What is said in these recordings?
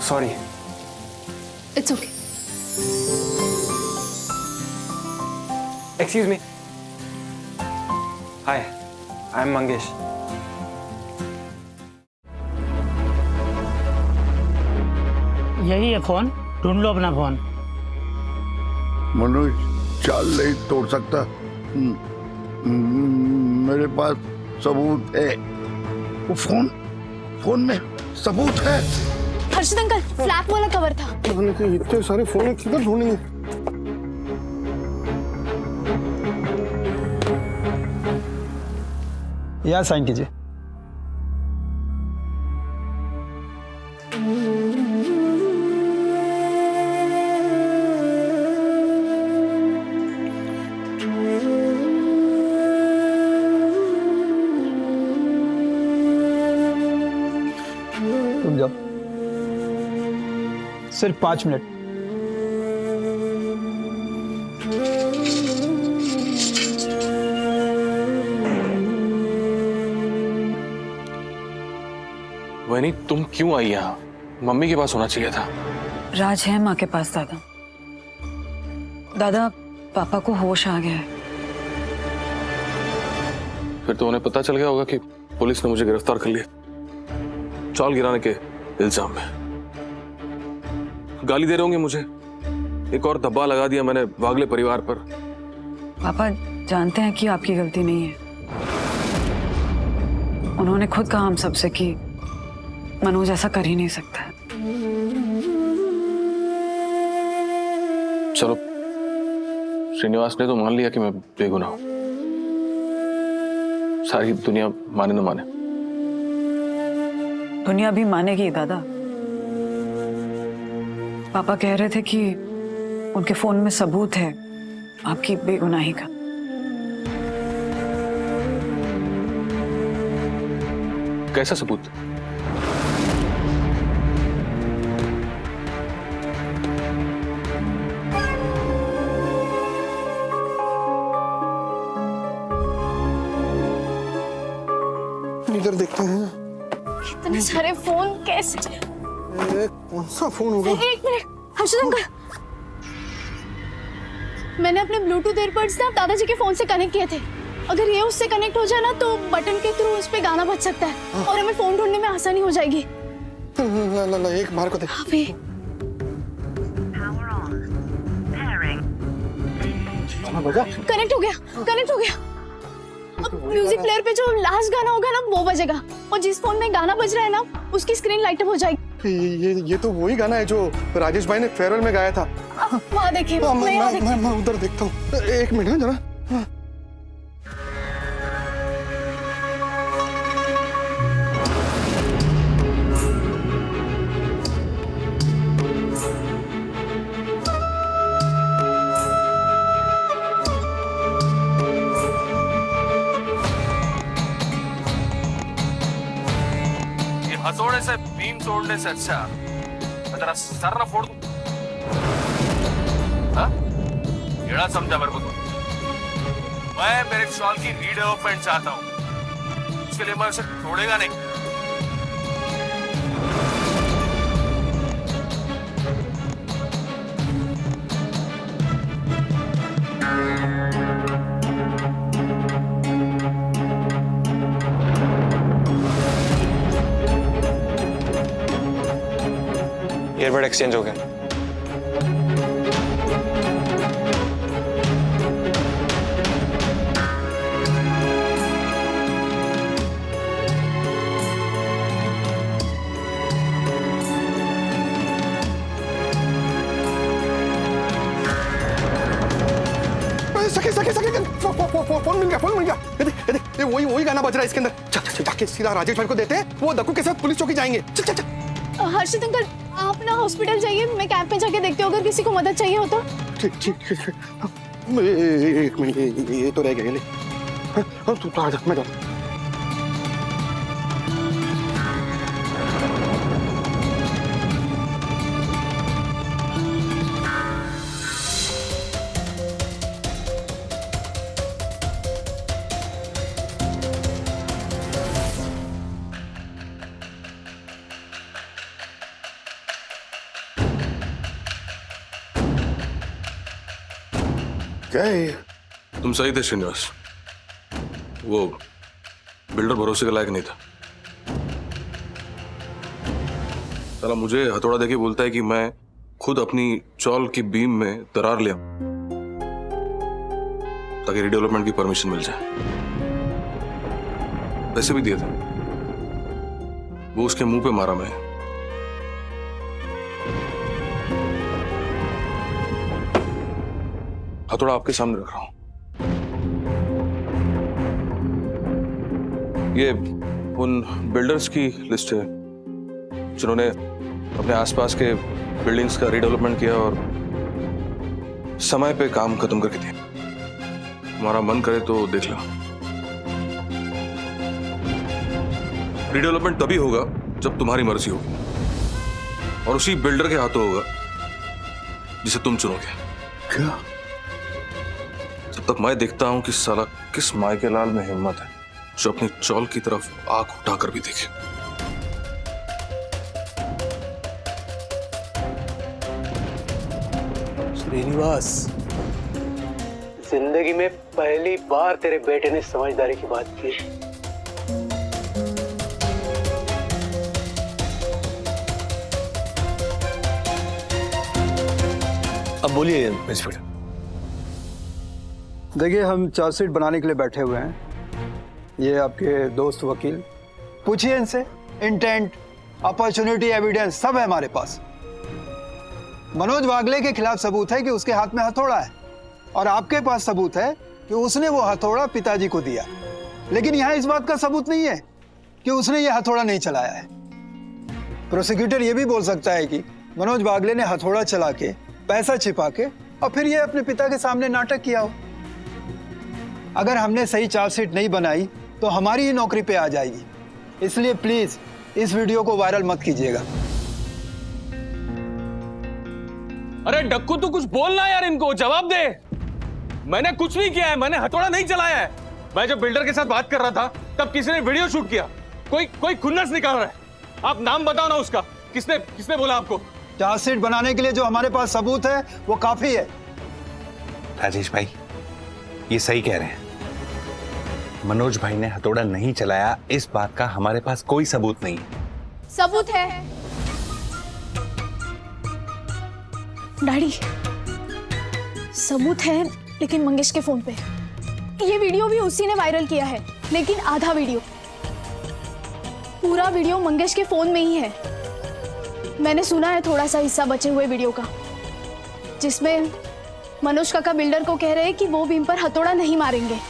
Sorry. It's okay. Excuse me. Hi, I am Mangesh. यही है phone, ढूंढ लो अपना फोन। मनोज चाल नहीं तोड़ सकता। मेरे पास सबूत है। वो फोन में सबूत है। हर्षित अंकल, फ्लैप वाला कवर था। इतने सारे फोन किधर ढूंढेंगे? यहाँ साइन कीजिए। रुक जाओ, सिर्फ 5 मिनट। वनी, तुम क्यों आई यहाँ? मम्मी के पास होना चाहिए था। राज है माँ के पास दादा। दादा, पापा को होश आ गया है। फिर तो उन्हें पता चल गया होगा कि पुलिस ने मुझे गिरफ्तार कर लिया, चाल गिराने के इल्जाम में। गाली दे रहे होंगे मुझे। एक और धब्बा लगा दिया मैंने वागले परिवार पर। पापा जानते हैं कि आपकी गलती नहीं है। उन्होंने खुद कहा हम सबसे कि मनोज ऐसा कर ही नहीं सकता है। चलो, श्रीनिवास ने तो मान लिया कि मैं बेगुनाह हूं। सारी दुनिया माने न माने। दुनिया भी मानेगी दादा। पापा कह रहे थे कि उनके फोन में सबूत है आपकी बेगुनाही का। कैसा सबूत? इधर देखते हैं। इतने सारे फोन कैसे? कौन सा फोन होगा? एक मिनट हर्षित अंकल, मैंने अपने ब्लूटूथ एयरबड्स ना दादाजी के फोन से कनेक्ट किए थे। अगर ये उससे कनेक्ट हो जाए ना तो बटन के थ्रू उस पे गाना बज सकता है और हमें फोन ढूंढने में आसानी हो जाएगी। ला, एक मार को दे। अभी कनेक्ट हो गया, कनेक्ट हो गया। अब म्यूजिक प्लेयर पे जो लास्ट गाना होगा ना वो बजेगा और जिस फोन में गाना बज रहा है ना उसकी स्क्रीन लाइट अप हो जाएगी। ये तो वही गाना है जो राजेश भाई ने फेयरवेल में गाया था। वहाँ देखिए, मैं उधर देखता हूँ। एक मिनट जरा। हथौड़े से बीम तोड़ने से अच्छा मैं तेरा सर ना फोड़ दूं। हाँ? एड़ा समझा मेरे को तो। मैं मेरे शॉल की रीडेवलपमेंट चाहता हूं, उसके लिए मैं उसे तोड़ेगा नहीं। एयरबड एक्सचेंज हो गया। फोन मिल गया, फोन मिल गया। ये वही गाना बज रहा है इसके अंदर। चल जाके सीधा राजेश भाई को देते हैं, वो दक्कू के साथ पुलिस चौकी जाएंगे। चल चल चल। हर्षित अंकल, आप ना हॉस्पिटल जाइए, मैं कैंप में जाके देखती हूँ अगर किसी को मदद चाहिए हो तो। ठीक ठीक। एक मिनट, ये तो रह गया। ले तू आ जा, मैं जाता। क्या है ये? तुम सही थे श्रीनिवास, वो बिल्डर भरोसे के लायक नहीं था। साला मुझे हथौड़ा देके बोलता है कि मैं खुद अपनी चौल की बीम में दरार ले आऊं ताकि रीडेवलपमेंट की परमिशन मिल जाए। पैसे भी दिए थे, वो उसके मुंह पे मारा मैं। हथौड़ा आपके सामने रख रहा हूं। ये उन बिल्डर्स की लिस्ट है जिन्होंने अपने आसपास के बिल्डिंग्स का रीडेवलपमेंट किया और समय पे काम खत्म करके दिया। तुम्हारा मन करे तो देख लो। रीडेवलपमेंट तभी होगा जब तुम्हारी मर्जी होगी और उसी बिल्डर के हाथों होगा जिसे तुम चुनोगे। क्या? जब तक मैं देखता हूं कि साला किस माय के लाल में हिम्मत है जो अपनी चौल की तरफ आंख उठाकर भी देखे। श्रीनिवास, जिंदगी में पहली बार तेरे बेटे ने समझदारी की बात की। अब बोलिए इंस्पेक्टर। देखिए, हम चार्जशीट बनाने के लिए बैठे हुए हैं। ये आपके दोस्त वकील, पूछिए इनसे। इंटेंट, अपॉर्चुनिटी, एविडेंस सब है हमारे पास। मनोज वागले के खिलाफ सबूत है कि उसके हाथ में हथौड़ा है और आपके पास सबूत है कि उसने वो हथौड़ा पिताजी को दिया। लेकिन यहाँ इस बात का सबूत नहीं है कि उसने ये हथौड़ा नहीं चलाया है। प्रोसिक्यूटर ये भी बोल सकता है कि मनोज वागले ने हथौड़ा चला के, पैसा छिपा के और फिर ये अपने पिता के सामने नाटक किया हो। अगर हमने सही चार्जशीट नहीं बनाई तो हमारी ही नौकरी पे आ जाएगी। इसलिए प्लीज इस वीडियो को वायरल मत कीजिएगा। अरे डक्कू, तू कुछ बोलना यार, इनको जवाब दे। मैंने कुछ नहीं किया है, मैंने हथौड़ा नहीं चलाया है। मैं जब बिल्डर के साथ बात कर रहा था तब किसी ने वीडियो शूट किया। कोई खुन्नस निकाल रहा है। आप नाम बताओ ना उसका। किसने बोला आपको? चार्जशीट बनाने के लिए जो हमारे पास सबूत है वो काफी है। राजेश भाई, ये सही कह रहे हैं। मनोज भाई ने हथौड़ा नहीं चलाया, इस बात का हमारे पास कोई सबूत नहीं है। सबूत है डैडी, सबूत है, लेकिन मंगेश के फोन पे। ये वीडियो भी उसी ने वायरल किया है, लेकिन आधा वीडियो। पूरा वीडियो मंगेश के फोन में ही है। मैंने सुना है थोड़ा सा हिस्सा बचे हुए वीडियो का, जिसमें मनोज काका बिल्डर को कह रहे हैं कि वो बीम पर हथौड़ा नहीं मारेंगे।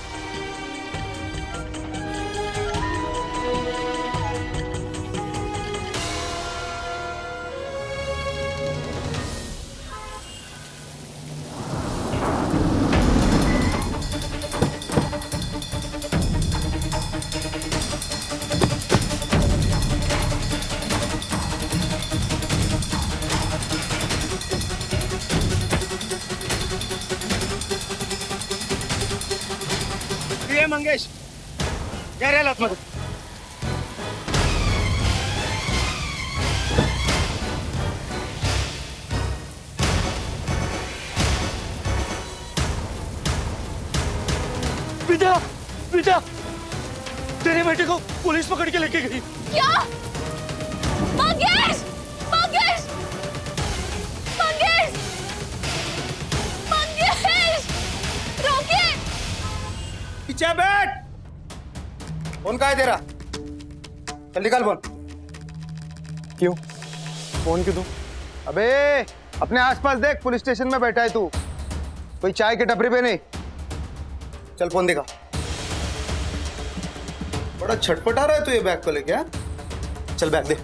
मंगेश, गहरे हालत में। बेटा, तेरे बेटे को पुलिस पकड़ के लेके गई। क्या? मंगेश! मंगेश! मंगेश! मंगेश! रोकिए! पीछे बैठ। फोन कहाँ है तेरा? चल निकाल फोन। क्यों? फोन क्यों दूं? अबे अपने आसपास देख, पुलिस स्टेशन में बैठा है तू, कोई चाय की टपरी पे नहीं। चल फोन दिखा। बड़ा छटपटा रहा है तू ये बैग को लेके। चल बैग दे।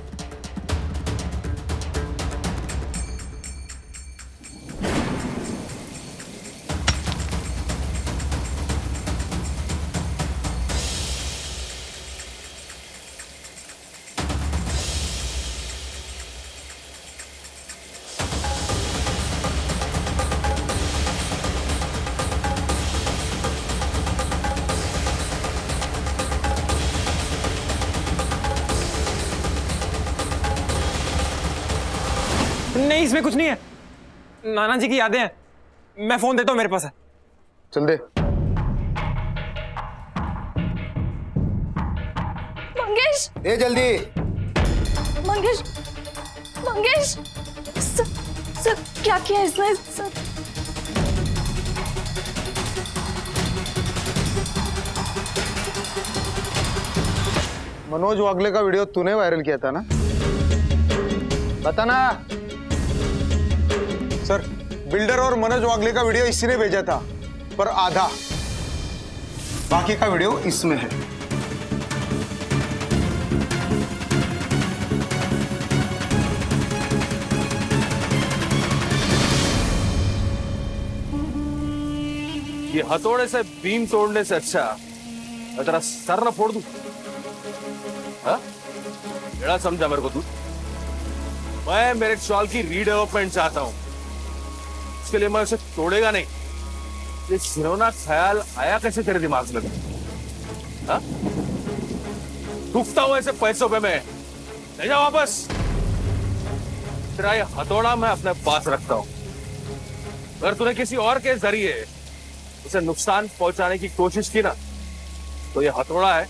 नहीं, इसमें कुछ नहीं है। नाना जी की यादें हैं। मैं फोन देता हूँ, मेरे पास है। चल दे। मंगेश, ए जल्दी। मंगेश, मंगेश, सर क्या किया इसने सर? मनोज वागले का वीडियो तूने वायरल किया था ना? बता ना। सर, बिल्डर और मनोज वागले का वीडियो इसी ने भेजा था, पर आधा, बाकी का वीडियो इसमें है। ये हथौड़े से बीम तोड़ने से अच्छा मैं तेरा सर न फोड़ दूं। हाँ? बड़ा समझा मेरे को तू। मैं मेरे शॉल की रीडेवलपमेंट चाहता हूं, इसके लिए मैं उसे तोड़ेगा नहीं। ये घिनौना ख्याल आया कैसे तेरे दिमाग में? हाँ? दुखता हूं ऐसे पैसों पे मैं। ले जा वापस। तेरा ये हथौड़ा मैं अपने पास रखता हूं। अगर तूने किसी और के जरिए उसे नुकसान पहुंचाने की कोशिश की ना, तो ये हथौड़ा है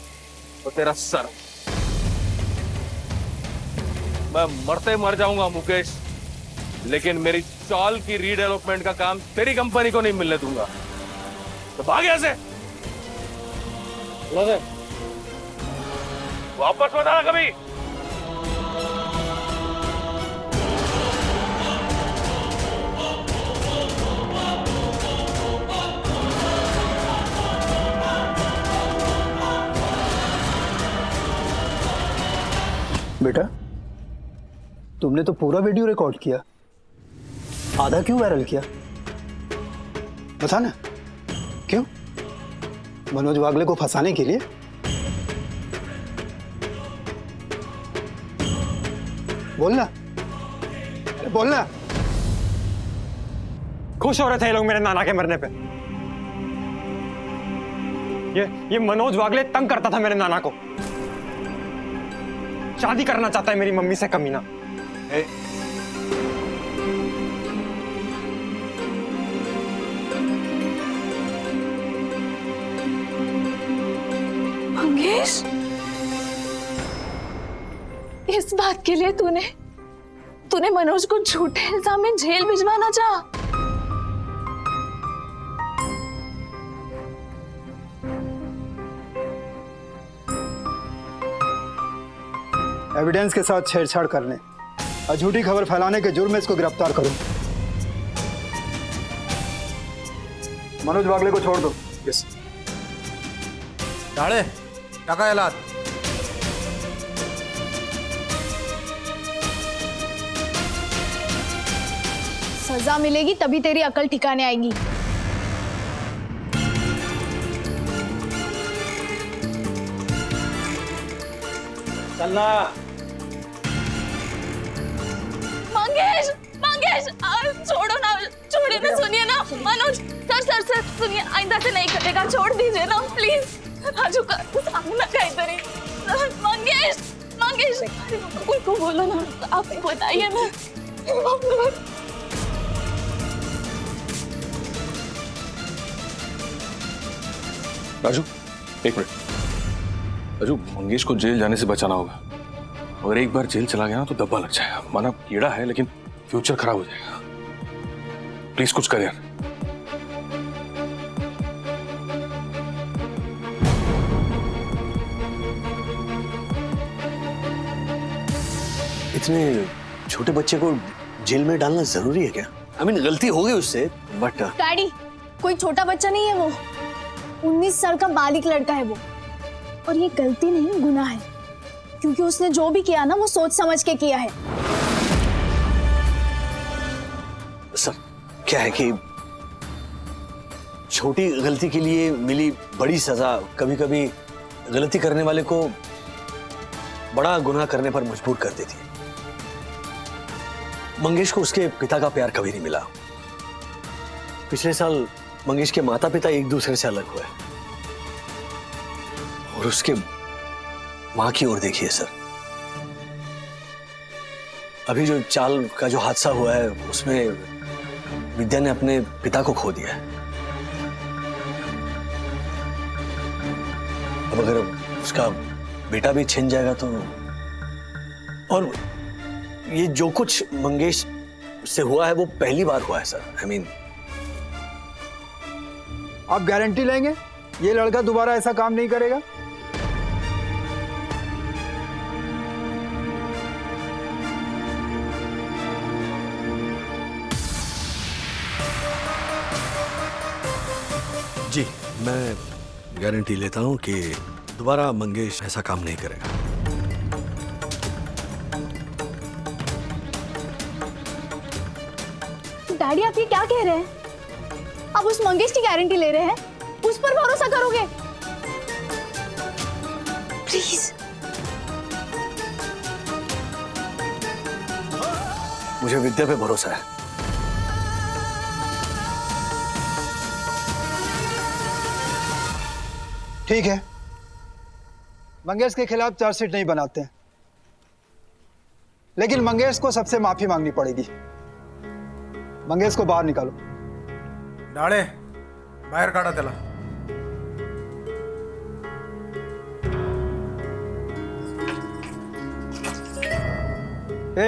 तो तेरा सर। मैं मरते मर जाऊंगा मुकेश, लेकिन मेरी चॉल की रीडेवलपमेंट का काम तेरी कंपनी को नहीं मिलने दूंगा। तो भाग यहां से। वापस मत आना कभी। बेटा, तुमने तो पूरा वीडियो रिकॉर्ड किया, आधा क्यों वायरल किया? बता ना, क्यों? मनोज वागले को फंसाने के लिए? बोलना, बोलना। खुश हो रहे थे ये लोग मेरे नाना के मरने पे। ये मनोज वागले तंग करता था मेरे नाना को, शादी करना चाहता है मेरी मम्मी से कमीना। मंगेश, इस बात के लिए तूने मनोज को झूठे इल्जाम में जेल भिजवाना चाहा? एविडेंस के साथ छेड़छाड़ करने और झूठी खबर फैलाने के जुर्म में इसको गिरफ्तार करो। मनोज वागले को छोड़ दो। यस। डाले टाका हालात। सजा मिलेगी तभी तेरी अकल ठिकाने आएगी। चलना। मंगेश, मंगेश, छोड़ो ना, छोड़िए ना, सुनिए ना मनोज। सर सुनिए, आइंदा से नहीं करेगा, छोड़ दीजिए ना प्लीज। राजू का सामना काहीतरी। मंगेश, उनको बोलो ना, आप बताइए ना। राजू, एक मिनट। राजू, मंगेश को जेल जाने से बचाना होगा। अगर एक बार जेल चला गया ना तो धब्बा लग जाएगा। माना कीड़ा है लेकिन फ्यूचर खराब हो जाएगा। प्लीज कुछ कर यार। इतने छोटे बच्चे को जेल में डालना जरूरी है क्या? I mean, गलती हो गई उससे, बट डैडी, कोई छोटा बच्चा नहीं है वो, 19 साल का बालिग लड़का है वो। और ये गलती नहीं, गुनाह है, क्योंकि उसने जो भी किया ना वो सोच समझ के किया है। सर, क्या है कि छोटी गलती के लिए मिली बड़ी सजा कभी कभी गलती करने वाले को बड़ा गुनाह करने पर मजबूर कर देती है। मंगेश को उसके पिता का प्यार कभी नहीं मिला। पिछले साल मंगेश के माता पिता एक दूसरे से अलग हुए और उसके मां की ओर देखिए सर। अभी जो चाल का जो हादसा हुआ है उसमें विद्या ने अपने पिता को खो दिया है। अब अगर उसका बेटा भी छिन जाएगा तो, और ये जो कुछ मंगेश से हुआ है वो पहली बार हुआ है सर। आई मीन, आप गारंटी लेंगे ये लड़का दोबारा ऐसा काम नहीं करेगा? जी मैं गारंटी लेता हूं कि दोबारा मंगेश ऐसा काम नहीं करेगा। डैडी आप ये क्या कह रहे हैं? आप उस मंगेश की गारंटी ले रहे हैं? उस पर भरोसा करोगे? प्लीज। मुझे विद्या पे भरोसा है। ठीक है, मंगेश के खिलाफ चार्जशीट नहीं बनाते हैं, लेकिन मंगेश को सबसे माफी मांगनी पड़ेगी। मंगेश को बाहर निकालो। डाळे बाहेर काढा त्याला।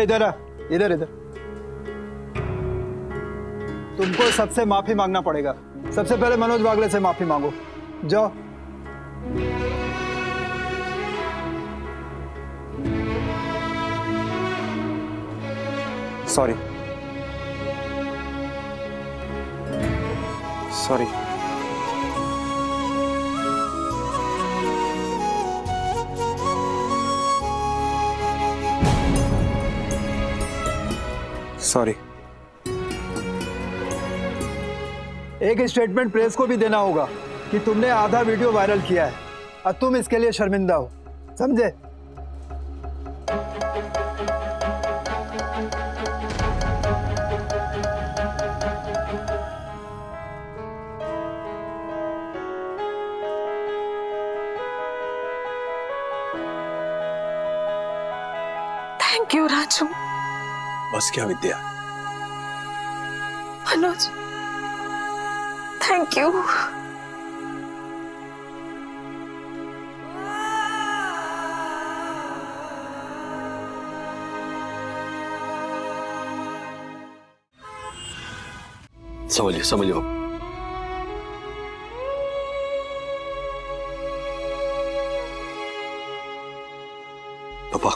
इधर आ, इधर इधर। तुमको सबसे माफी मांगना पड़ेगा। सबसे पहले मनोज वागले से माफी मांगो, जाओ। Sorry sorry. सॉरी। एक स्टेटमेंट प्रेस को भी देना होगा कि तुमने आधा वीडियो वायरल किया है और तुम इसके लिए शर्मिंदा हो, समझे? Thank you Raju. बस क्या विद्या? Manoj, thank you. समझिए समझिए। पापा,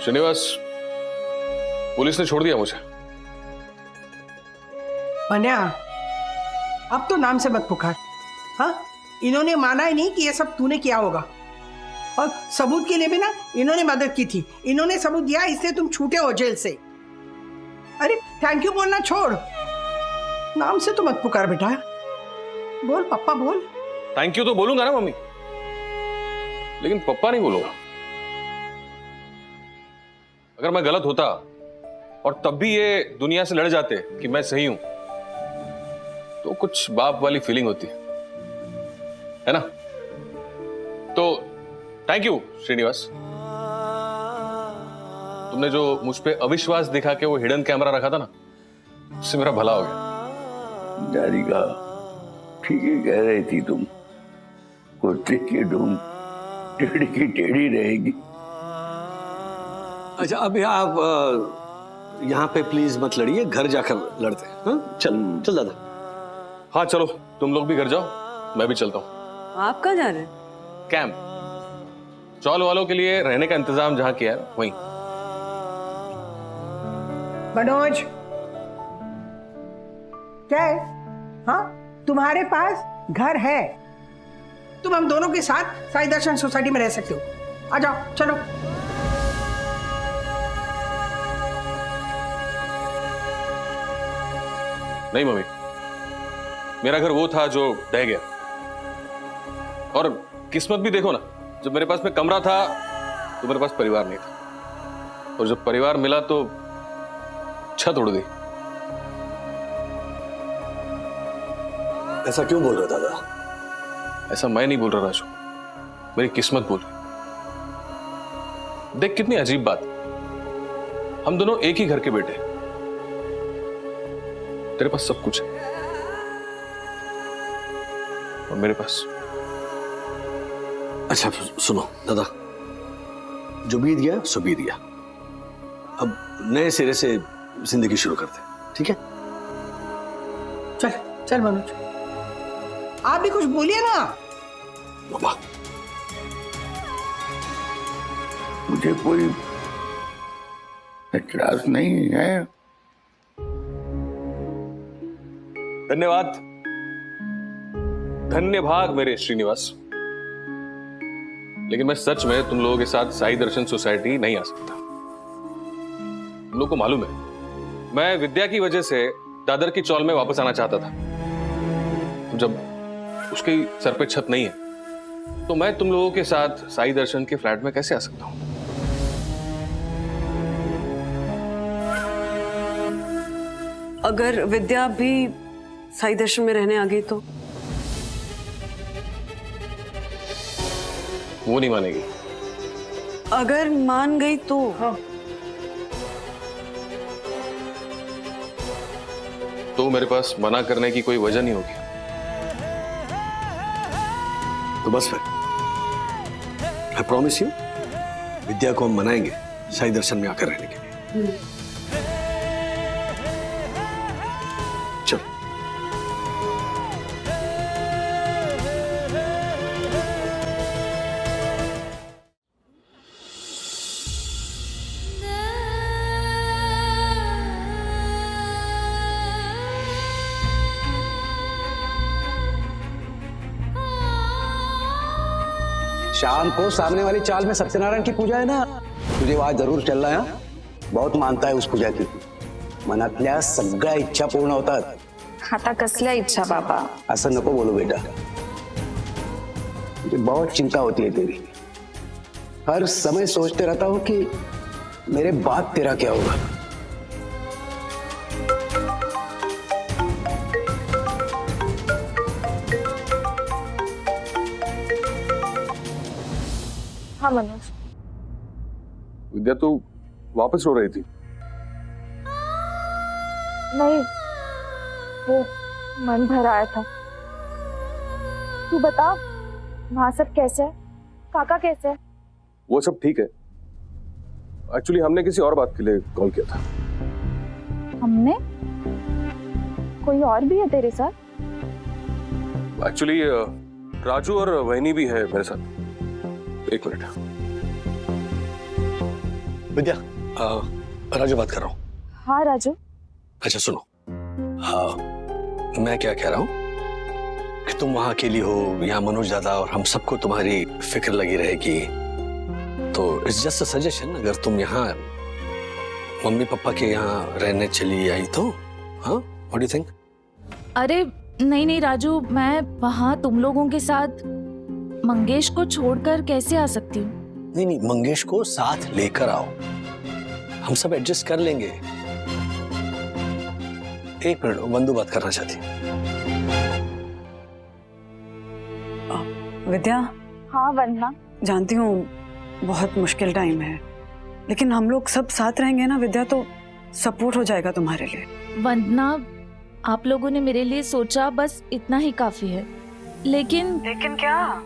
श्रीनिवास, पुलिस ने छोड़ दिया मुझे। मन्या, अब तो नाम से मत पुकार। हाँ, इन्होंने माना ही नहीं कि ये सब तूने किया होगा, और सबूत के लिए भी ना इन्होंने मदद की थी। इन्होंने सबूत दिया, इसलिए तुम छूटे हो जेल से। अरे थैंक यू बोलना छोड़, नाम से तो मत पुकार बेटा। बोल पप्पा बोल। थैंक यू तो बोलूंगा ना मम्मी, लेकिन पप्पा नहीं बोलूंगा। अगर मैं गलत होता और तब भी ये दुनिया से लड़ जाते कि मैं सही हूं, तो कुछ बाप वाली फीलिंग होती है ना। तो थैंक यू श्रीनिवास, तुमने जो मुझ पे अविश्वास दिखा के वो हिडन कैमरा रखा था ना, उससे मेरा भला हो गया। राधिका ठीक ही कह रही थी तुम, कुत्ते की डूम टेढ़ी की टेढ़ी रहेगी। अच्छा अभी आप यहाँ पे प्लीज मत लड़िए, घर जाकर लड़ते हैं। हाँ? चल दादा। हाँ चलो, तुम लोग भी घर जाओ, मैं भी चलता हूँ। आप कहाँ जा रहे हैं? कैंप, चौल वालों के लिए रहने का इंतजाम जहां किया है वहीं। मनोज, क्या है? हाँ, तुम्हारे पास घर है, तुम हम दोनों के साथ साई दर्शन सोसाइटी में रह सकते हो। आ जाओ, चलो। नहीं मम्मी, मेरा घर वो था जो ढह गया, और किस्मत भी देखो ना, जब मेरे पास में कमरा था तो मेरे पास परिवार नहीं था, और जब परिवार मिला तो छत उड़ गई। ऐसा क्यों बोल रहे हो दादा? ऐसा मैं नहीं बोल रहा राजू, मेरी किस्मत बोल रही। देख कितनी अजीब बात, हम दोनों एक ही घर के बेटे, तेरे पास सब कुछ है और मेरे पास। अच्छा सुनो दादा, जो बीत गया सो बीत गया, अब नए सिरे से जिंदगी शुरू करते हैं, ठीक है? चल चल मनोज, आप भी कुछ बोलिए ना। बाबा मुझे कोई एतराज नहीं है। धन्यवाद, धन्य भाग मेरे श्रीनिवास, लेकिन मैं सच में तुम लोगों के साथ साई दर्शन सोसाइटी नहीं आ सकता। तुम लोग को मालूम है, मैं विद्या की वजह से दादर की चौल में वापस आना चाहता था। जब उसके सर पे छत नहीं है तो मैं तुम लोगों के साथ साई दर्शन के फ्लैट में कैसे आ सकता हूं? अगर विद्या भी साई दर्शन में रहने आ गई तो? वो नहीं मानेगी। अगर मान गई तो? हाँ। तो मेरे पास मना करने की कोई वजह नहीं होगी। तो बस फिर आई प्रॉमिस यू, विद्या को हम मनाएंगे साई दर्शन में आकर रहने के लिए। चलो शाम को सामने वाली चाल में सत्यनारायण की पूजा है ना, तुझे वहां जरूर चलना है। बहुत मानता है उस पूजा की, मनातल्या सगळ्या इच्छा पूर्ण होतात। आता कसल्या इच्छा बाबा? असं नको बोलो बेटा, मुझे बहुत चिंता होती है तेरी। हर समय सोचते रहता हूं कि मेरे बाद तेरा क्या होगा। हाँ मनोज। विद्या तू वापस रो रही थी? नहीं, वो मन भर आया था। तू बता, वहाँ सब कैसे है? काका कैसे है? वो सब ठीक है। एक्चुअली हमने किसी और बात के लिए कॉल किया था। हमने? कोई और भी है तेरे साथ? एक्चुअली राजू और वहिनी भी है मेरे साथ। एक मिनट। विद्या, राजू बात कर रहा हूँ। हाँ राजू। अच्छा सुनो, मैं क्या कह रहा हूँ कि तुम वहां अकेली हो, यहाँ मनोज दादा और हम सबको तुम्हारी फिक्र लगी रहेगी, तो इट्स जस्ट अ सजेशन, अगर तुम यहाँ मम्मी पापा के यहाँ रहने चली आई तो, हाँ, व्हाट डू यू थिंक? अरे नहीं नहीं राजू, मैं वहाँ तुम लोगों के साथ मंगेश को छोड़कर कैसे आ सकती हूँ? नहीं नहीं, मंगेश को साथ लेकर आओ, हम सब एडजस्ट कर लेंगे। एक मिनट, वंदू बात करना चाहती है। विद्या। हाँ वंदना। जानती हूँ बहुत मुश्किल टाइम है, लेकिन हम लोग सब साथ रहेंगे ना विद्या, तो सपोर्ट हो जाएगा तुम्हारे लिए। वंदना, आप लोगों ने मेरे लिए सोचा, बस इतना ही काफी है। लेकिन क्या?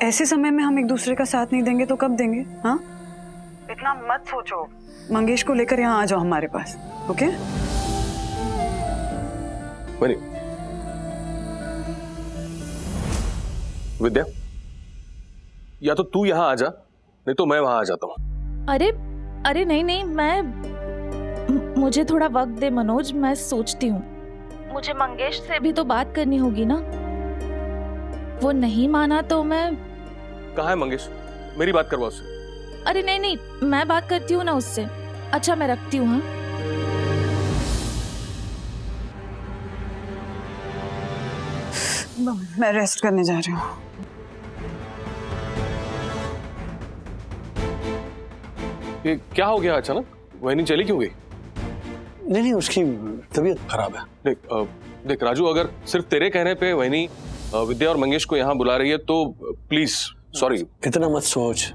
ऐसे समय में हम एक दूसरे का साथ नहीं देंगे तो कब देंगे? हाँ, इतना मत सोचो। मंगेश को लेकर यहाँ आ जाओ हमारे पास, ओके? विद्या, या तो तू यहाँ आ जा, नहीं तो मैं वहां आ जाता हूँ। अरे अरे नहीं नहीं, मुझे थोड़ा वक्त दे मनोज, मैं सोचती हूँ। मुझे मंगेश से भी तो बात करनी होगी ना। वो नहीं माना तो मैं। कहाँ है मंगेश? मेरी बात करवा उससे। अरे नहीं नहीं, मैं बात करती हूँ ना उससे। अच्छा मैं रखती हूँ। हाँ, मैं रेस्ट करने जा रही हूँ। ये क्या हो गया अचानक? वही नहीं चली क्यों गई? नहीं नहीं, उसकी तबीयत खराब है। नहीं, देख राजू, अगर सिर्फ तेरे कहने पे वहीनी विद्या और मंगेश को यहाँ बुला रही है तो प्लीज सॉरी। इतना मत सोच,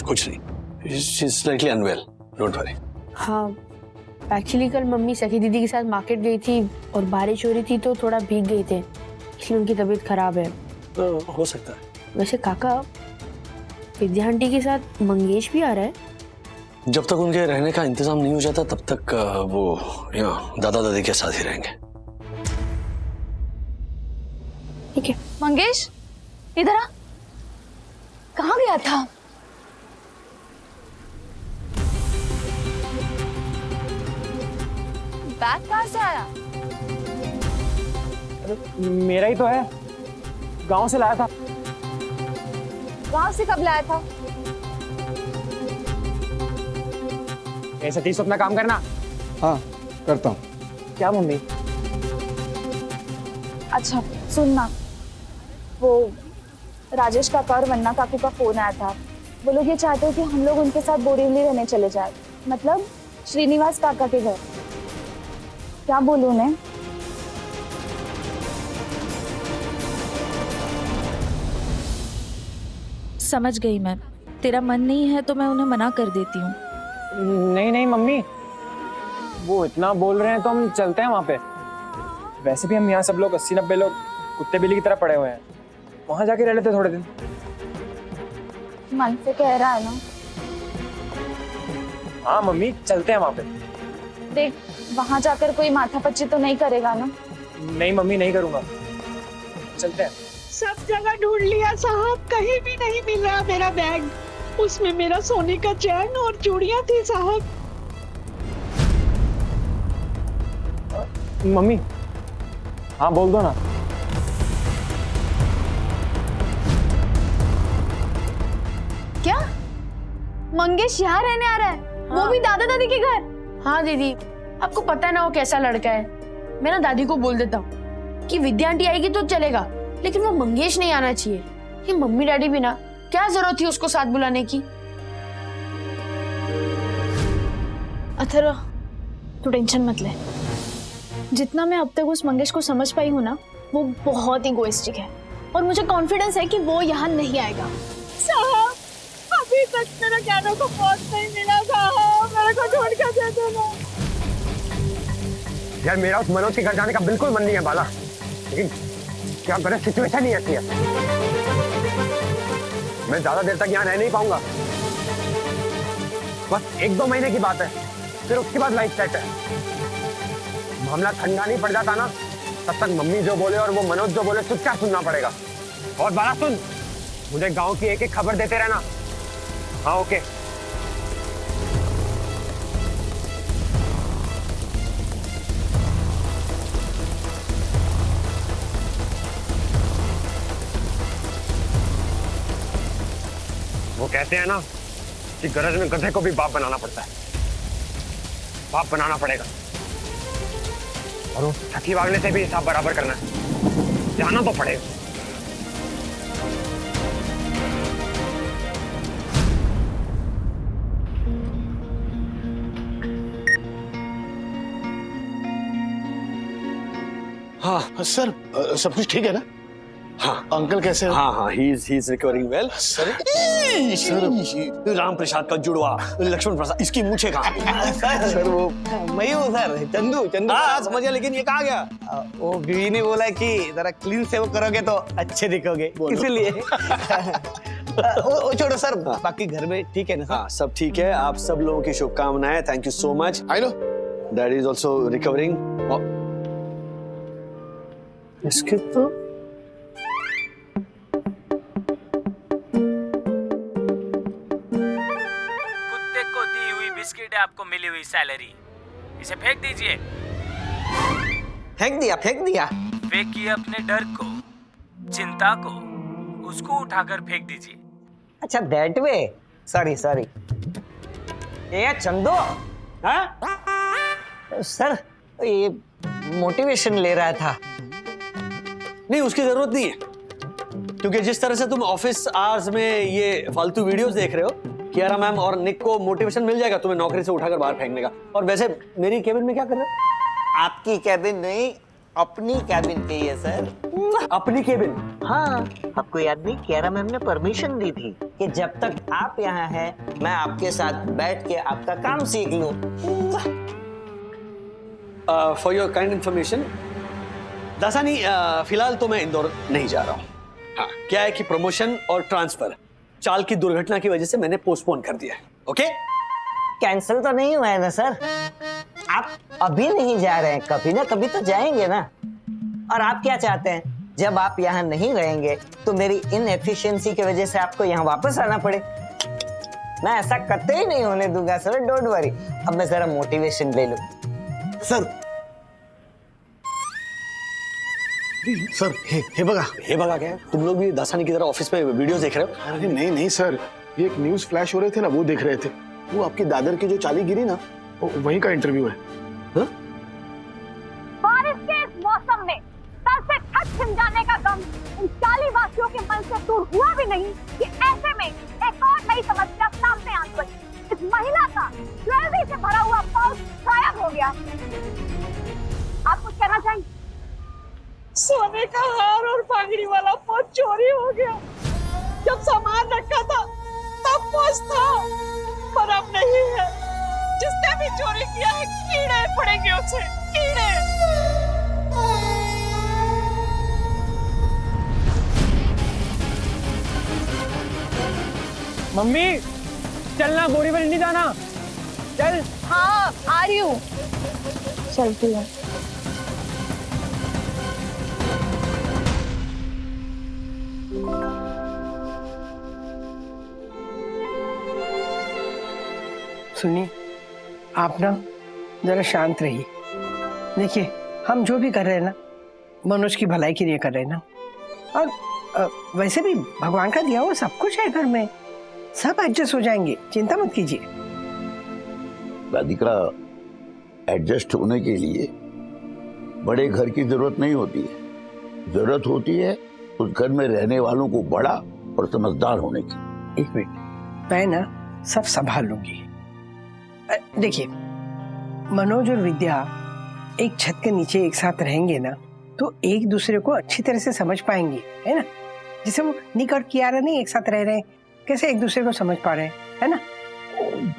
कुछ नहीं। She is slightly unwell, don't worry. हाँ, एक्चुअली कल मम्मी सखी दीदी के साथ मार्केट गई थी और बारिश हो रही थी तो थोड़ा भीग गई थे, इसलिए उनकी तबीयत खराब है। हो सकता है। वैसे काका, विद्या आंटी के साथ मंगेश भी आ रहा है? जब तक उनके रहने का इंतजाम नहीं हो जाता तब तक वो यहाँ दादा दादी के साथ ही रहेंगे। ठीक है। मंगेश, इधर आ। कहाँ गया था? बैग कहाँ से आया? मेरा ही तो है, गांव से लाया था। गांव से कब लाया था? ऐसे 30 अपना काम करना। हाँ करता हूँ। क्या मम्मी? अच्छा सुनना, वो राजेश काका और वन्ना काकू का फोन आया था। वो लोग ये चाहते हैं कि हम लोग उनके साथ बोरीवली रहने चले जाए, मतलब श्रीनिवास काका के घर। क्या बोलूं उन्हें? समझ गई मैं, तेरा मन नहीं है तो मैं उन्हें मना कर देती हूँ। नहीं नहीं मम्मी, वो इतना बोल रहे हैं तो हम चलते हैं वहाँ पे। वैसे भी हम यहाँ सब लोग 80-90 लोग कुत्ते बिल्ली की तरह पड़े हुए हैं, वहाँ जाके रह लेते थोड़े दिन। मन से कह रहा है ना? हाँ मम्मी, चलते हैं वहाँ पे। देख, वहाँ जाकर कोई माथापच्ची तो नहीं करेगा ना? नहीं मम्मी, नहीं करूँगा, चलते हैं। सब जगह ढूंढ लिया साहब, कहीं भी नहीं मिल रहा मेरा बैग। उसमें मेरा सोने का चैन और चूड़ियां थी साहब। मम्मी, हाँ बोल दो ना। क्या मंगेश यहाँ रहने आ रहा है? हाँ। वो भी दादा दादी के घर? हाँ दीदी, आपको पता है ना वो कैसा लड़का है। मैं ना दादी को बोल देता हूँ कि विद्या आंटी आएगी तो चलेगा, लेकिन वो मंगेश नहीं आना चाहिए। ये मम्मी डैडी भी ना, क्या जरूरत थी उसको साथ बुलाने की? अथर्व, तू टेंशन मत ले। जितना मैं अब तक उस मंगेश को समझ पाई हूँ ना, वो बहुत इगोइस्टिक है और मुझे कॉन्फिडेंस है कि वो यहाँ नहीं आएगा। साहब, अभी तक मेरा ज्ञानों को पहुंच नहीं मिला साहब, मेरे को छोड़ कर दे देना। यार मेरा उस मनोज के घर जाने का बिल्कुल मन नहीं है बाला, लेकिन क्या करें, सिचुएशन ही ऐसी है। मैं ज्यादा देर तक यहाँ रह नहीं पाऊंगा, बस 1-2 महीने की बात है, फिर उसके बाद लाइफ सेट है। मामला ठंडा नहीं पड़ जाता ना, तब तक मम्मी जो बोले और वो मनोज जो बोले चुपचाप सुनना पड़ेगा। और बाला सुन, मुझे गांव की एक-एक खबर देते रहना। हाँ ओके। वो कहते हैं ना कि गरज में गधे को भी बाप बनाना पड़ता है, बाप बनाना पड़ेगा। और उस ठकी वागले से भी हिसाब बराबर करना है, जाना तो पड़ेगा। हाँ सर, सब कुछ ठीक है ना? हाँ अंकल कैसे हैं? हाँ हाँ, he is recovering well. Sir Ram Prasad का जुड़वा लक्ष्मण प्रसाद, इसकी मूछें कहाँ? सर वो मैं हूँ सर, चंदू प्रसाद समझ गया, लेकिन ये कहाँ गया? वो बीवी ने बोला कि जरा क्लीन सेव करोगे तो अच्छे दिखोगे, इसीलिए। वो छोड़ो सर, बाकी घर में ठीक है ना? हाँ सब ठीक है, आप सब लोगों की शुभकामनाएं। Thank you so much. I know daddy is also recovering. इसके तो कुत्ते को दी हुई बिस्किट है आपको मिली हुई सैलरी, इसे फेंक दीजिए। फेंक दिया। फेंकिए अपने डर को, चिंता को, उसको उठाकर फेंक दीजिए। अच्छा दैट वे, सॉरी। ये चंदू, हाँ सर, ये मोटिवेशन ले रहा था। नहीं, उसकी जरूरत नहीं है, क्योंकि जिस तरह से तुम ऑफिस आवर्स में ये फालतू वीडियोस देख रहे हो, कियारा मैम और निक को मोटिवेशन मिल जाएगा तुम्हें नौकरी से उठाकर बाहर फेंकने का। और वैसे मेरी केबिन में क्या कर रहे हो? आपकी केबिन नहीं, अपनी कैबिन चाहिए सर। अपनी केबिन? हाँ, आपको याद नहीं, कियारा मैम ने परमिशन दी थी कि जब तक आप यहाँ हैं मैं आपके साथ बैठ के आपका काम सीख लूं। For your kind information Dasani, फिलहाल तो मैं इंदौर नहीं जा रहा हूँ। हाँ, क्या है कि प्रमोशन और ट्रांसफर चाल की दुर्घटना की वजह से मैंने पोस्टपोन कर दिया है। ओके? कैंसिल तो नहीं हुआ है ना सर? आप अभी नहीं जा रहे हैं, कभी ना कभी तो जाएंगे ना। और आप क्या चाहते हैं, जब आप यहाँ नहीं रहेंगे तो मेरी इनएफिशिएंसी की वजह से आपको यहाँ वापस आना पड़े? मैं ऐसा करते ही नहीं होने दूंगा सर, डोंट वरी। अब मैं जरा मोटिवेशन ले लूं। सर सर, हे बगा क्या है? तुम लोग भी दासानी की तरह ऑफिस में वीडियो देख रहे हो? अरे नहीं नहीं सर, ये एक न्यूज फ्लैश हो रहे थे ना, वो देख रहे थे। वो आपकी दादर की जो चाली गिरी ना, वहीं का इंटरव्यू है। बारिश के इस मौसम में सर से छत छिन जाने का गम इन 40 वासियों के मन से दूर हुआ भी नहीं कि ऐसे में एक और नई समस्या सामने आ गई। इस महिला का ज्वेलरी से भरा हुआ पाउच गायब हो गया। आप कुछ कहना चाहेंगे? सोने का हार और पगड़ी वाला पाउच चोरी हो गया। जब सामान रखा था तब पाउच था, पर अब नहीं है। जिसने भी चोरी किया है कीड़े पड़ेंगे उसे, कीड़े। मम्मी चलना, बोरी पर नहीं जाना, चल। हाँ आ रही हूँ, चलती हूँ। सुनिए, आप ना जरा शांत रहिए। देखिए, हम जो भी कर रहे हैं ना मनोज की भलाई के लिए कर रहे हैं ना। और वैसे भी भगवान का दिया हुआ सब कुछ है घर में, सब एडजस्ट हो जाएंगे, चिंता मत कीजिए। राधिका, एडजस्ट होने के लिए बड़े घर की जरूरत नहीं होती है, जरूरत होती है उस घर में रहने वालों को बड़ा और समझदार होने की। एक मिनट, मैं ना सब संभाल लूंगी। देखिए, मनोज और विद्या एक छत के नीचे एक साथ रहेंगे ना तो एक दूसरे को अच्छी तरह से समझ पाएंगे, है ना? जैसे वो निक और कियारा नहीं एक साथ रह रहे हैं, कैसे एक दूसरे को समझ पा रहे हैं, है ना?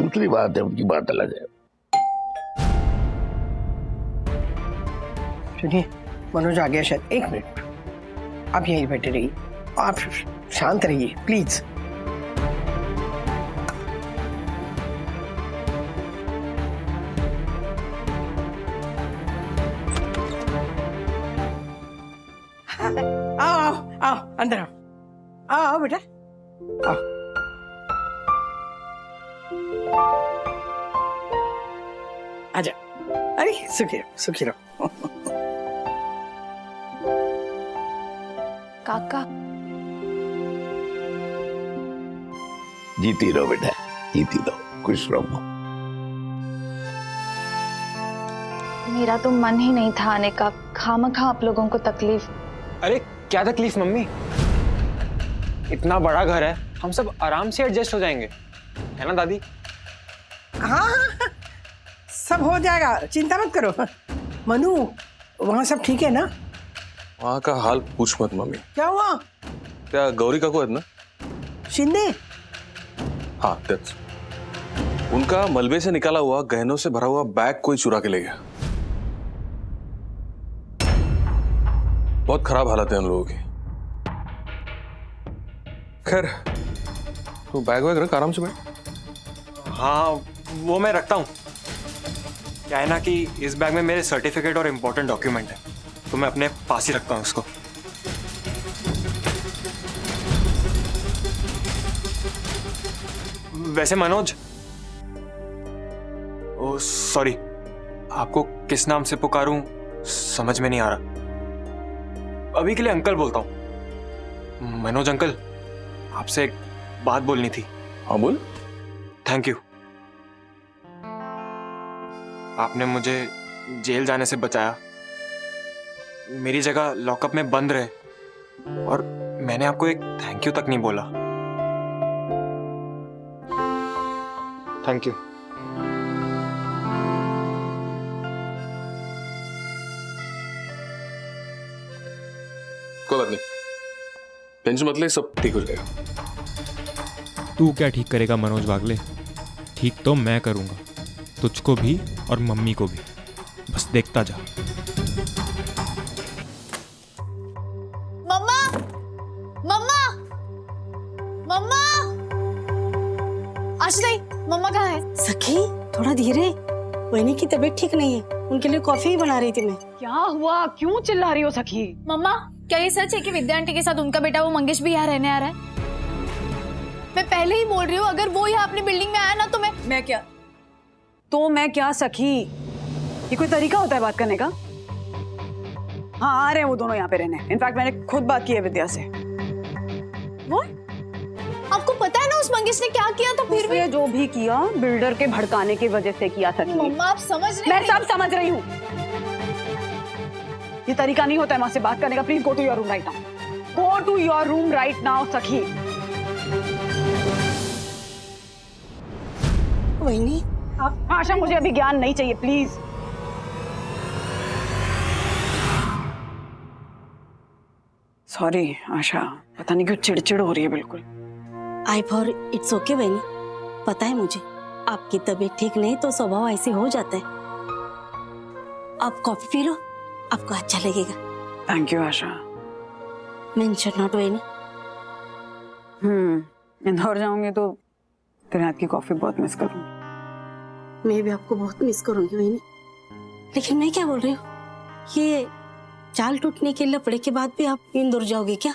दूसरी बात है, उनकी बात अलग है। सुनिए, मनोज आ गया शायद। एक मिनट, आप यहीं बैठे रहिए, आप शांत रहिए प्लीज। आओ आओ अंदर आओ, आओ बेटा आओ। आजा, अरे सुखी रहो। काका, जीती रहो बेटा, जीती रहो, खुश रहो। मेरा तो मन ही नहीं था आने का, खामखा आप लोगों को तकलीफ। अरे क्या तकलीफ मम्मी, इतना बड़ा घर है, हम सब आराम से एडजस्ट हो जाएंगे, है ना दादी? हाँ, सब हो जाएगा, चिंता मत करो। मनु, वहाँ सब ठीक है ना? वहाँ का हाल पूछ मत मम्मी। क्या हुआ? क्या गौरी काकू आहेत ना? शिंदे? हाँ, that's। उनका मलबे से निकाला हुआ गहनों से भरा हुआ बैग कोई चुरा के ले गया। बहुत खराब हालत है उन लोगों की। खैर, तो बैग वैग रख, आराम से बैठ। हाँ, वो मैं रखता हूँ। क्या है ना कि इस बैग में मेरे सर्टिफिकेट और इम्पोर्टेंट डॉक्यूमेंट है, तो मैं अपने पास ही रखता हूँ उसको। वैसे मनोज, ओ सॉरी, आपको किस नाम से पुकारूं समझ में नहीं आ रहा। अभी के लिए अंकल बोलता हूं। मनोज अंकल, आपसे एक बात बोलनी थी। हाँ बोल। थैंक यू, आपने मुझे जेल जाने से बचाया, मेरी जगह लॉकअप में बंद रहे, और मैंने आपको एक थैंक यू तक नहीं बोला। Thank you. कोई बात नहीं, टेंशन मत ले, सब ठीक हो जाएगा। तू क्या ठीक करेगा मनोज बागले, ठीक तो मैं करूंगा, तुझको भी और मम्मी को भी, बस देखता जा। मम्मा, मम्मा, मम्मा, आज नहीं, मम्मा कहाँ है? सखी थोड़ा धीरे, वहीनी की तबीयत ठीक नहीं है, उनके लिए कॉफी ही बना रही थी मैं। क्या हुआ, क्यों चिल्ला रही हो सखी? मम्मा, क्या ये सच है कि विद्या आंटी के साथ उनका बेटा वो मंगेश भी यहाँ रहने आ रहा है? मैं पहले ही बोल रही हूँ, अगर वो यहाँ अपनी बिल्डिंग में आया ना तो मैं क्या? तो मैं क्या सखी, ये कोई तरीका होता है बात करने का? हाँ आ रहे हैं वो दोनों यहाँ पे रहने। इनफैक्ट मैंने खुद बात की है विद्या से। वो आपको पता है ना उस मंगेश ने क्या किया था? फिर भी जो भी किया बिल्डर के भड़काने की वजह से किया सखी। मम्मा आप समझ रहे? मैं सब समझ रही हूँ। ये तरीका नहीं होता है वहां से बात करने का। Please go to your room right now, go to your room right now Sakhi. वहीनी आशा, मुझे अभी ज्ञान नहीं चाहिए प्लीज। सॉरी आशा, पता नहीं क्यों चिड़चिड़ हो रही है बिल्कुल। आई फॉर इट्स ओके वहीनी, पता है मुझे आपकी तबीयत ठीक नहीं तो स्वभाव ऐसे हो जाता है। आप कॉफी पी लो, आपको अच्छा लगेगा। Thank you Asha. Mention not वहीनी। इंदौर जाऊंगी तो तेरे हाथ की कॉफी बहुत मिस करूंगी। मैं भी आपको बहुत मिस करूंगी वहीनी। लेकिन मैं क्या बोल रही हूँ, ये चाल टूटने के लफड़े के बाद भी आप इंदौर जाओगे क्या?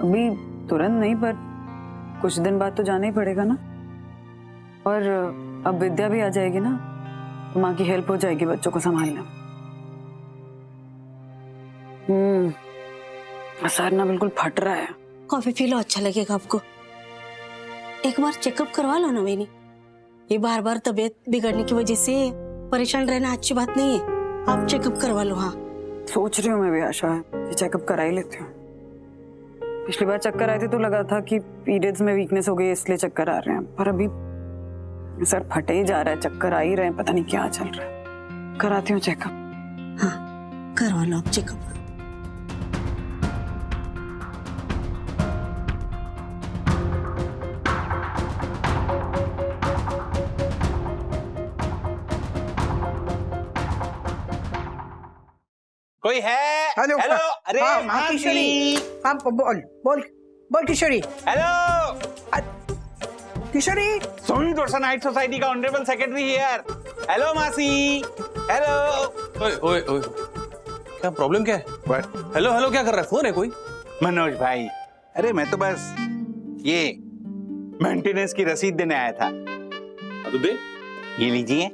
अभी तुरंत नहीं, पर कुछ दिन बाद तो जाना ही पड़ेगा ना। और अब विद्या भी आ जाएगी ना, तो माँ की हेल्प हो जाएगी बच्चों को संभालना। सर ना बिल्कुल फट रहा है। कॉफी पी लो, अच्छा लगेगा आपको। एक बार चेकअप करवा लो ना वहीनी। ये बार बार तबीयत बिगड़ने की वजह से परेशान रहना अच्छी बात नहीं है। आप चेकअप करवा लो। हाँ सोच रही हूँ मैं भी आशा, ये चेकअप करा ही लेती हूँ। पिछली बार चक्कर आए थे तो लगा था कि पीरियड्स में वीकनेस हो गई इसलिए चक्कर आ रहे हैं, पर अभी सर फटे ही जा रहा है, चक्कर आ ही रहे हैं, पता नहीं क्या चल रहा है। कराती हूँ चेकअप। हाँ करवा लो आप चेकअप। कोई है? हेलो हेलो, अरे हाँ किशोरी, हाँ बोल बोल बोल किशोरी। हेलो किशोरी, सोनी दोरसा नाइट सोसाइटी का ऑनरेबल सेक्रेटरी हियर। हेलो मासी, हेलो। ओए ओए ओए, क्या प्रॉब्लम क्या है? हेलो हेलो क्या कर रहा है? फोन है कोई? मनोज भाई, अरे मैं तो बस ये मेंटेनेंस की रसीद देने आया था। तो दे, ये लीजिए।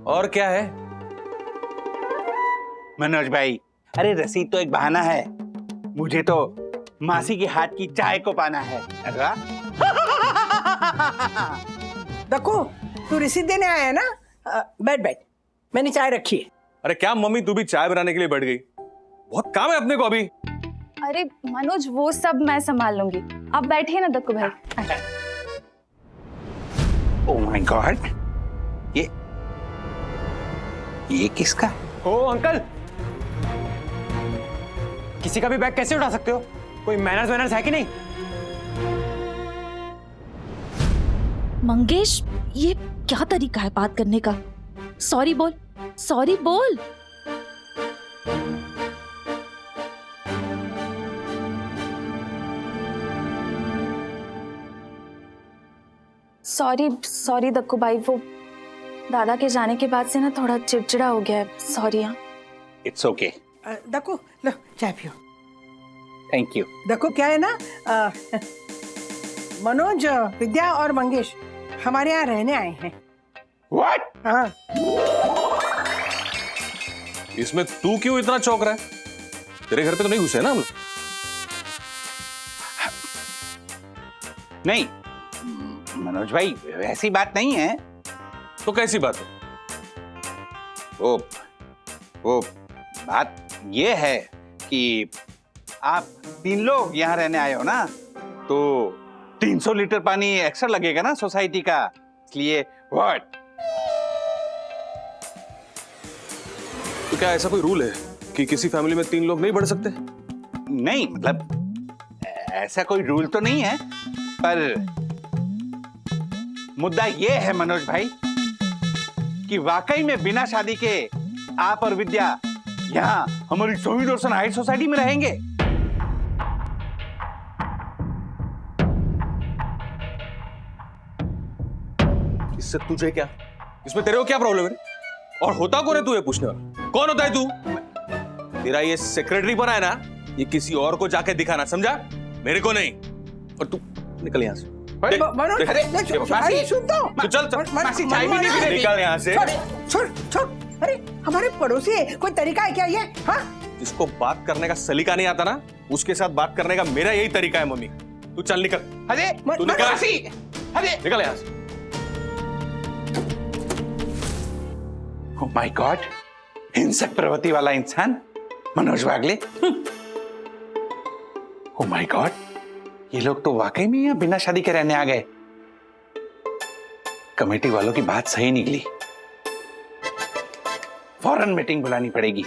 और क्या है? मनोज भाई, अरे रसीद तो एक बहाना है, मुझे तो मासी के हाथ की चाय को पाना है। देखो तू रसीद देने आया है ना, बैठ बैठ, मैंने चाय रखी है। अरे क्या मम्मी, तू भी चाय बनाने के लिए बैठ गई? बहुत काम है अपने को अभी। अरे मनोज वो सब मैं संभाल लूंगी, आप बैठिए ना दक्कू भाई। ओह माय गॉड, ये किसका? ओ अंकल, किसी का भी बैग कैसे उठा सकते हो? कोई मैनर्स वैनर्स है कि नहीं? मंगेश, ये क्या तरीका है बात करने का? सॉरी बोल, सॉरी बोल। सॉरी सॉरी दक्कू भाई, वो दादा के जाने के बाद से ना थोड़ा चिड़चिड़ा हो गया है। सॉरी। हाँ इट्स ओके। देखो लो चाय पियो। Thank you. देखो क्या है ना, मनोज, विद्या और मंगेश हमारे यहाँ रहने आए हैं। What? हाँ। इसमें तू क्यों इतना चौंक रहा है? तेरे घर पे तो नहीं घुसे ना हम लोग? नहीं मनोज भाई, वैसी बात नहीं है। तो कैसी बात है? वो बात ये है कि आप 3 लोग यहाँ रहने आए हो ना, तो 300 लीटर पानी एक्स्ट्रा लगेगा ना सोसाइटी का, इसलिए व्हाट? तो क्या ऐसा कोई रूल है कि किसी फैमिली में 3 लोग नहीं बढ़ सकते? नहीं, मतलब ऐसा कोई रूल तो नहीं है, पर मुद्दा ये है मनोज भाई कि वाकई में बिना शादी के आप और विद्या यहाँ हमारी सोहिद रोशन हाइट सोसाइटी में रहेंगे? इससे तुझे क्या? इसमें तेरे को क्या प्रॉब्लम है? और होता कौन है तू ये पूछने वाला? कौन होता है तू? तेरा ये सेक्रेटरी बना है ना, ये किसी और को जाके दिखाना, समझा? मेरे को नहीं। और तू निकल यहाँ से। चाय भी नहीं पीने। निकल यहाँ से। छोड़ छोड़। अरे हमारे पड़ोसी है, कोई तरीका है क्या ये? हाँ? जिसको बात करने का सलीका नहीं आता ना, उसके साथ बात करने का मेरा यही तरीका है मम्मी। तू चल निकल। अरे तू निकल। अरे निकल यहाँ से। ओह माय गॉड, हिंसक प्रवृत्ति वाला इंसान मनोज वागले। ओह माय गॉड, ये लोग तो वाकई में यहाँ बिना शादी के रहने आ गए। कमेटी वालों की बात सही निकली, फौरन मीटिंग बुलानी पड़ेगी।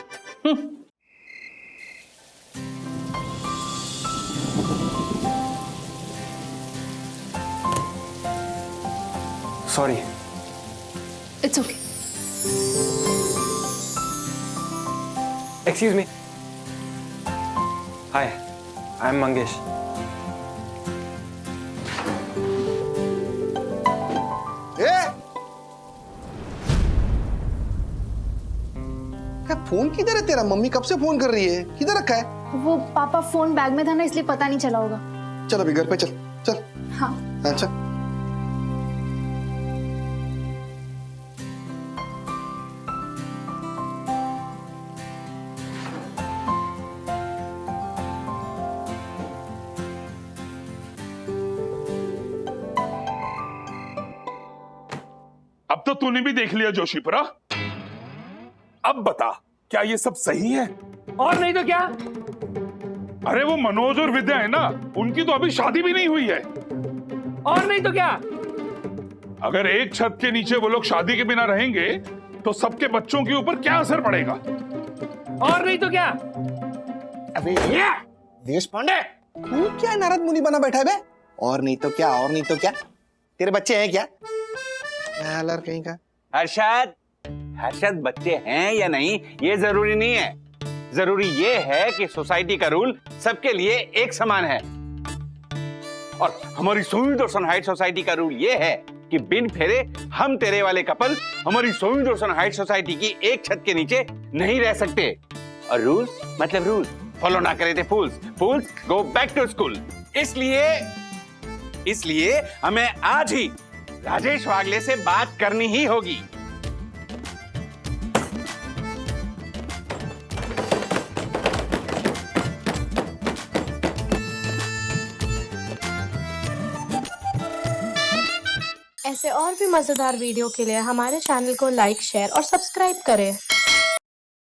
Sorry. It's okay. Excuse me. Hi, I am Mangesh. क्या फोन किधर है तेरा? मम्मी कब से फोन कर रही है? किधर रखा है? वो पापा फोन बैग में था ना, इसलिए पता नहीं चला होगा। चल अभी घर पे चल। चल। हाँ। अच्छा। अब तो तूने भी देख लिया जोशीपुरा। अब बता, क्या ये सब सही है? और नहीं तो क्या? अरे वो मनोज और विद्या है ना, उनकी तो अभी शादी भी नहीं हुई है। और नहीं तो क्या? अगर एक छत के नीचे वो लोग शादी के बिना रहेंगे तो सबके बच्चों के ऊपर क्या असर पड़ेगा? और नहीं तो क्या? अबे ये देश पांडे, तू क्या नारद मुनि बना बैठा है बे? और नहीं तो क्या, और नहीं तो क्या? तेरे बच्चे हैं क्या? यार कहीं का। हर्षद बच्चे हैं या नहीं ये जरूरी नहीं है। जरूरी ये है कि सोसाइटी का रूल सबके लिए एक समान है। और हमारी सोहिद रोशन हाइट सोसाइटी का रूल ये है कि बिन फेरे हम तेरे वाले कपल हमारी सोहिद रोशन हाइट सोसाइटी की एक छत के नीचे नहीं रह सकते। और रूल्स मतलब रूल्स फॉलो ना करे थे फूल्स गो बैक टू स्कूल। इसलिए हमें आज ही राजेश वागले से बात करनी ही होगी। ऐसे और भी मजेदार वीडियो के लिए हमारे चैनल को लाइक, शेयर और सब्सक्राइब करें।